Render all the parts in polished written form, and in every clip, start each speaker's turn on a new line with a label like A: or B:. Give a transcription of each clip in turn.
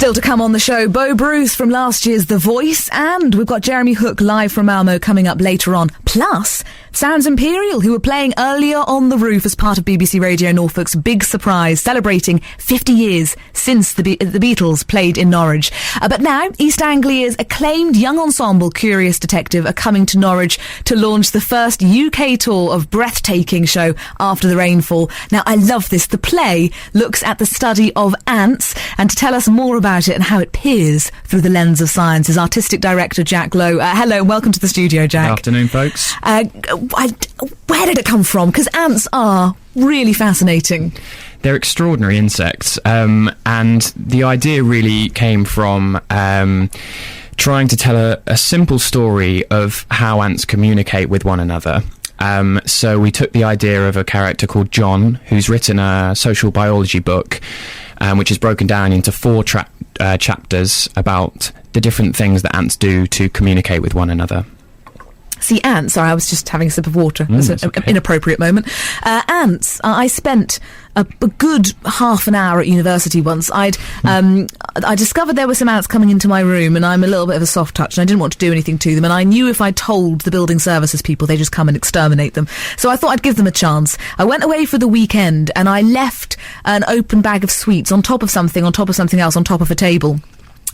A: Still to come on the show, Bo Bruce from last year's The Voice, and we've got Jeremy Hook live from Malmo coming up later on. Plus, Sounds Imperial, who were playing earlier on the roof as part of BBC Radio Norfolk's big surprise, celebrating 50 years since the Beatles played in Norwich. But now, East Anglia's acclaimed young ensemble Curious Detective are coming to Norwich to launch the first UK tour of breathtaking show After the Rainfall. Now, I love this. The play looks at the study of ants, and to tell us more about it and how it peers through the lens of science is artistic director Jack Lowe. Hello and welcome to the studio, Jack.
B: Good afternoon, folks.
A: Where did it come from? Because ants are really fascinating.
B: They're extraordinary insects, and the idea really came from trying to tell a simple story of how ants communicate with one another. So we took the idea of a character called John, who's written a social biology book, which is broken down into 4 chapters about the different things that ants do to communicate with one another.
A: See, ants, sorry, I was just having a sip of water. It's an inappropriate moment. Ants, I spent a good half an hour at university once. I discovered there were some ants coming into my room, and I'm a little bit of a soft touch, and I didn't want to do anything to them, and I knew if I told the building services people, they just come and exterminate them. So I thought I'd give them a chance. I went away for the weekend, and I left an open bag of sweets on top of something else, on top of a table.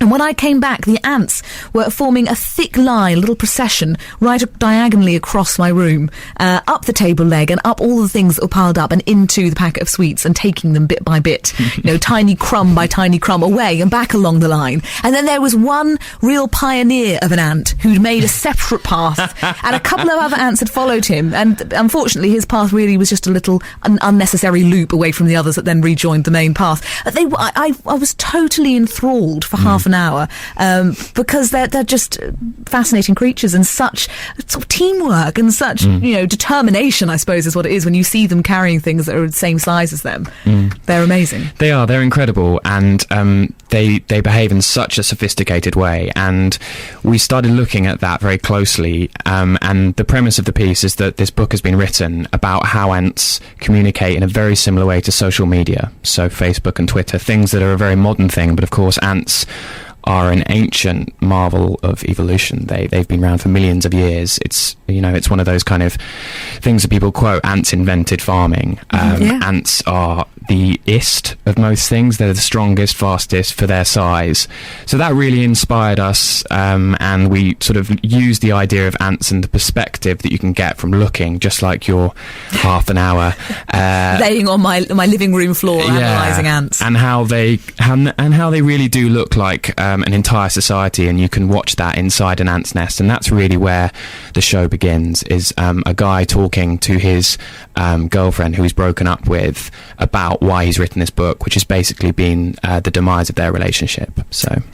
A: And when I came back, the ants were forming a thick line, a little procession, right diagonally across my room, up the table leg and up all the things that were piled up and into the packet of sweets and taking them bit by bit, tiny crumb by tiny crumb away and back along the line. And then there was one real pioneer of an ant who'd made a separate path, and a couple of other ants had followed him. And unfortunately, his path really was just a little unnecessary loop away from the others that then rejoined the main path. I was totally enthralled for half an hour, because they're just fascinating creatures, and such sort of teamwork and such determination, I suppose, is what it is when you see them carrying things that are the same size as them. They're amazing. They're
B: incredible, and they behave in such a sophisticated way, and we started looking at that very closely, and the premise of the piece is that this book has been written about how ants communicate in a very similar way to social media, so Facebook and Twitter, things that are a very modern thing, but of course ants are an ancient marvel of evolution. They've been around for millions of years. It's one of those kind of things that people quote, ants invented farming. Ants are the ist of most things. They're the strongest, fastest for their size. So that really inspired us, and we sort of used the idea of ants and the perspective that you can get from looking, just like your half an hour
A: laying on my living room floor, analysing ants,
B: and how they really do look like an entire society, and you can watch that inside an ant's nest. And that's really where the show begins, is a guy talking to his girlfriend who he's broken up with about why he's written this book, which has basically been the demise of their relationship.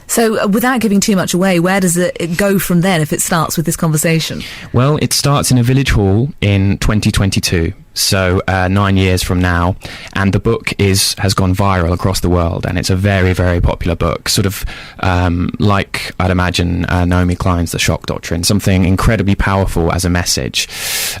B: So
A: without giving too much away, where does it go from then if it starts with this conversation?
B: Well, it starts in a village hall in 2022. So 9 years from now, and the book has gone viral across the world, and it's a very, very popular book, sort of like I'd imagine Naomi Klein's The Shock Doctrine, something incredibly powerful as a message.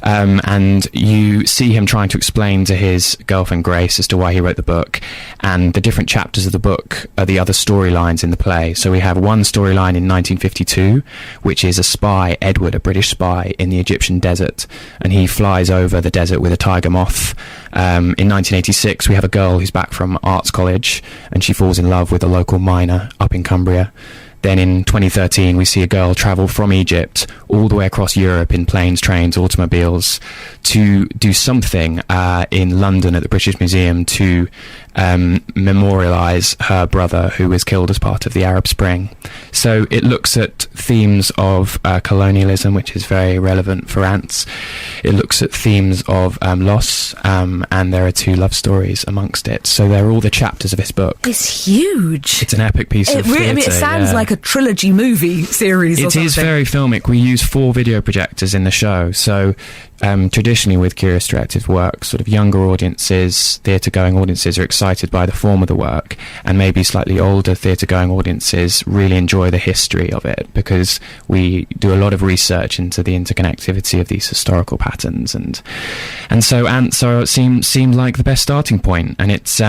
B: And you see him trying to explain to his girlfriend Grace as to why he wrote the book, and the different chapters of the book are the other storylines in the play. So we have one storyline in 1952, which is a spy, Edward, a British spy in the Egyptian desert, and he flies over the desert with a tiger moth. In 1986, we have a girl who's back from arts college, and she falls in love with a local miner up in Cumbria. Then in 2013, we see a girl travel from Egypt all the way across Europe in planes, trains, automobiles to do something in London at the British Museum to memorialise her brother who was killed as part of the Arab Spring. So it looks at themes of colonialism, which is very relevant for ants. It looks at themes of loss, and there are 2 love stories amongst it. So they're all the chapters of this book.
A: It's huge.
B: It's an epic piece of theatre.
A: It sounds like a trilogy movie series or something.
B: It is very filmic. We use 4 video projectors in the show. So traditionally with Curious Directive work, sort of younger audiences, theatre-going audiences are excited by the form of the work, and maybe slightly older theatre-going audiences really enjoy the history of it, because we do a lot of research into the interconnectivity of these historical patterns, and so ants seem like the best starting point, and it's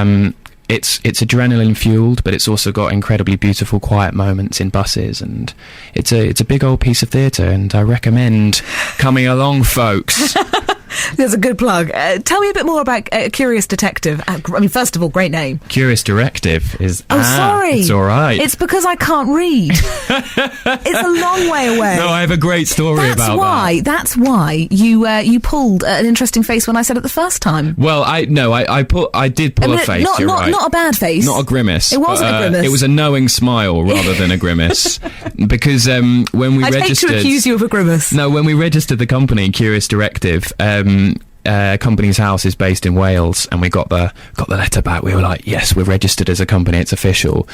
B: it's adrenaline fueled, but it's also got incredibly beautiful quiet moments in buses, and it's a big old piece of theatre, and I recommend coming along, folks.
A: There's a good plug. Tell me a bit more about Curious Detective. I mean, first of all, great name.
B: Curious Directive is...
A: sorry.
B: It's all right.
A: It's because I can't read. It's a long way away.
B: No, I have a great story about that.
A: That's why you pulled an interesting face when I said it the first time.
B: Well, I did pull a face, you're right.
A: Not a bad face.
B: Not a grimace.
A: It wasn't a grimace.
B: It was a knowing smile rather than a grimace. Because when we
A: I'd
B: registered...
A: hate to accuse you of a grimace.
B: No, when we registered the company, Curious Directive... Company's house is based in Wales, and we got the letter back. We were like, yes, we're registered as a company, it's official.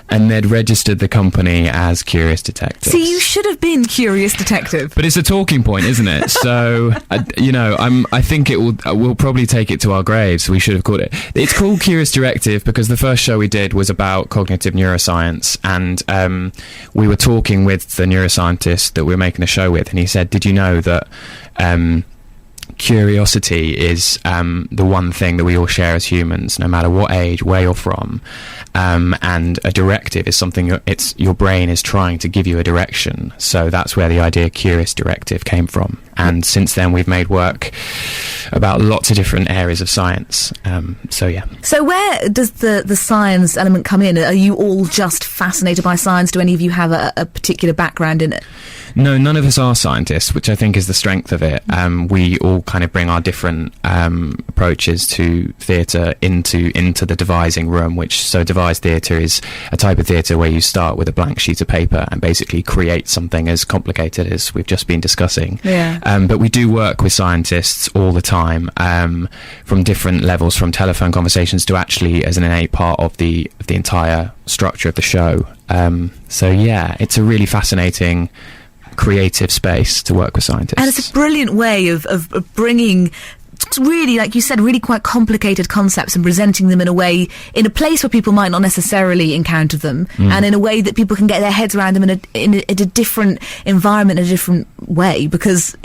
B: And they'd registered the company as Curious Detective.
A: See, you should have been Curious Detective.
B: But it's a talking point, isn't it? So I think we'll probably take it to our graves. We should have called it. It's called Curious Directive because the first show we did was about cognitive neuroscience, and we were talking with the neuroscientist that we were making a show with, and he said, did you know that curiosity is the one thing that we all share as humans, no matter what age, where you're from, and a directive is something your brain is trying to give you a direction. So that's where the idea Curious Directive came from, and since then we've made work about lots of different areas of science. So where
A: does the science element come in? Are you all just fascinated by science? Do any of you have a particular background in it?
B: No, none of us are scientists, which I think is the strength of it. We all kind of bring our different approaches to theatre into the devising room, so devised theatre is a type of theatre where you start with a blank sheet of paper and basically create something as complicated as we've just been discussing.
A: Yeah.
B: But we do work with scientists all the time, from different levels, from telephone conversations to actually as an innate part of the entire structure of the show. It's a really fascinating creative space to work with scientists.
A: And it's a brilliant way of bringing really, like you said, really quite complicated concepts and presenting them in a place where people might not necessarily encounter them, and in a way that people can get their heads around them in a different environment, in a different way. Because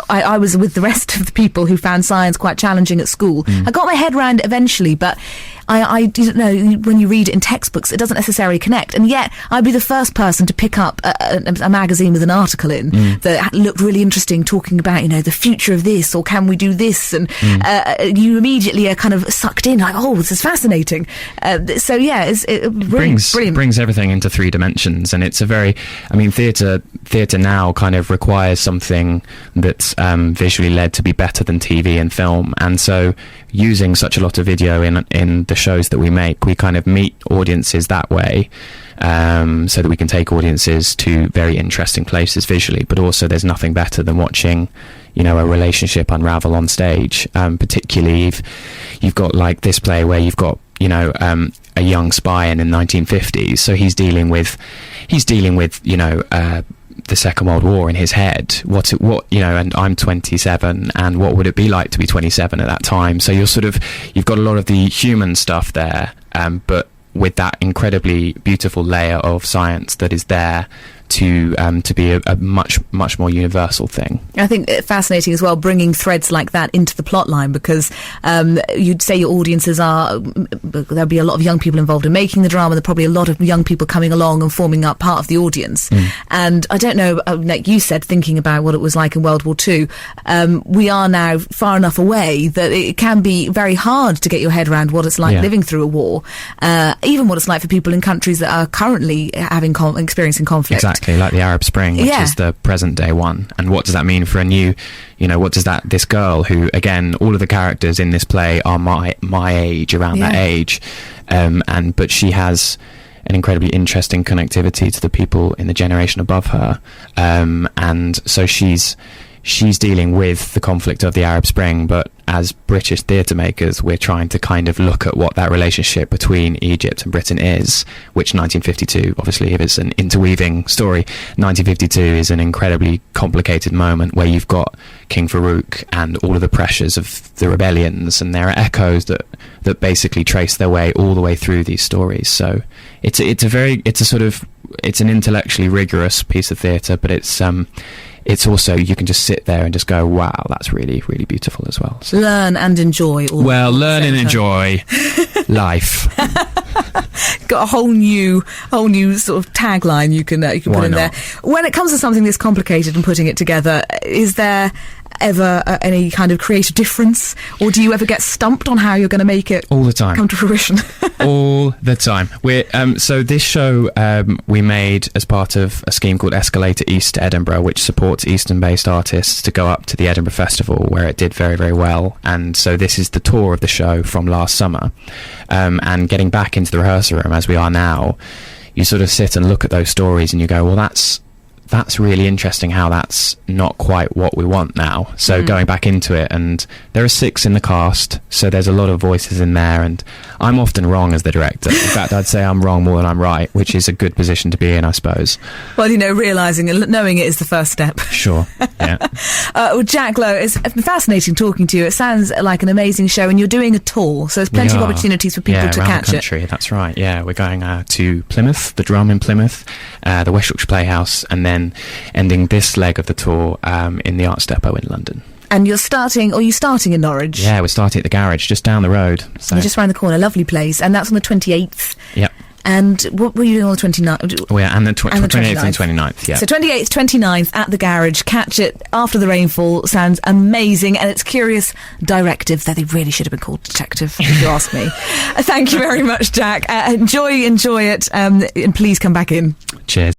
A: I was with the rest of the people who found science quite challenging at school. I got my head around it eventually, but I didn't know, when you read it in textbooks, it doesn't necessarily connect. And yet, I'd be the first person to pick up a magazine with an article in that looked really interesting, talking about, the future of this, or can we do this? And you immediately are kind of sucked in, like, oh, this is fascinating.
B: It brings everything into three dimensions, and it's a very, theatre now kind of requires something that's visually led to be better than TV and film, and so using such a lot of video in the shows that we make, we kind of meet audiences that way, so that we can take audiences to very interesting places visually. But also, there's nothing better than watching a relationship unravel on stage, particularly if you've got like this play where you've got a young spy in the 1950s, so he's dealing with the Second World War in his head. And I'm 27, and what would it be like to be 27 at that time? So you've got a lot of the human stuff there, but with that incredibly beautiful layer of science that is there to be a much more universal thing.
A: I think it's fascinating as well, bringing threads like that into the plot line, because you'd say your audiences there'll be a lot of young people involved in making the drama. There'll probably a lot of young people coming along and forming up part of the audience. And I don't know, like you said, thinking about what it was like in World War II, we are now far enough away that it can be very hard to get your head around what it's like living through a war, even what it's like for people in countries that are currently experiencing conflict.
B: Exactly, like the Arab Spring, which is the present day one. And what does that mean for this girl who, again, all of the characters in this play are my age, around that age, but she has an incredibly interesting connectivity to the people in the generation above her, and so she's dealing with the conflict of the Arab Spring, but as British theatre makers, we're trying to kind of look at what that relationship between Egypt and Britain is, which 1952, obviously, if it's an interweaving story, 1952 is an incredibly complicated moment where you've got King Farouk and all of the pressures of the rebellions, and there are echoes that basically trace their way all the way through these stories. So it's an intellectually rigorous piece of theatre, but it's it's also, you can just sit there and just go, wow, that's really, really beautiful as well. So,
A: learn and enjoy.
B: Learn and enjoy life.
A: Got a whole new sort of tagline you can put in there. When it comes to something this complicated and putting it together, is there ever any kind of creative difference, or do you ever get stumped on how you're going to make it
B: all the time
A: come to fruition?
B: All the time. We're so this show we made as part of a scheme called Escalator East to Edinburgh, which supports Eastern-based artists to go up to the Edinburgh Festival, where it did very, very well. And so this is the tour of the show from last summer, and getting back into the rehearsal room as we are now, you sort of sit and look at those stories and you go, well, that's really interesting how that's not quite what we want now. So going back into it, and there are 6 in the cast, so there's a lot of voices in there, and I'm often wrong as the director. In fact, I'd say I'm wrong more than I'm right, which is a good position to be in, I suppose.
A: Well, realising and knowing it is the first step.
B: Sure, yeah.
A: Well, Jack Lowe, it's been fascinating talking to you. It sounds like an amazing show, and you're doing a tour, so there's plenty of opportunities for people to catch
B: the country. That's right, yeah. We're going to Plymouth, the Drum in Plymouth, the West Yorkshire Playhouse, and then ending this leg of the tour in the Arts Depot in London.
A: And you're starting in Norwich?
B: Yeah, we're starting at the Garage, just down the road. So.
A: You're just round the corner, lovely place, and that's on the 28th.
B: Yep.
A: And what were you doing on the 29th?
B: Oh, yeah, and the 28th and 29th, yeah.
A: So 28th, 29th at the Garage. Catch it after the rainfall. Sounds amazing, and it's curious. Directive, though they really should have been called Detective, if you ask me. Thank you very much, Jack. Enjoy it, and please come back in.
B: Cheers.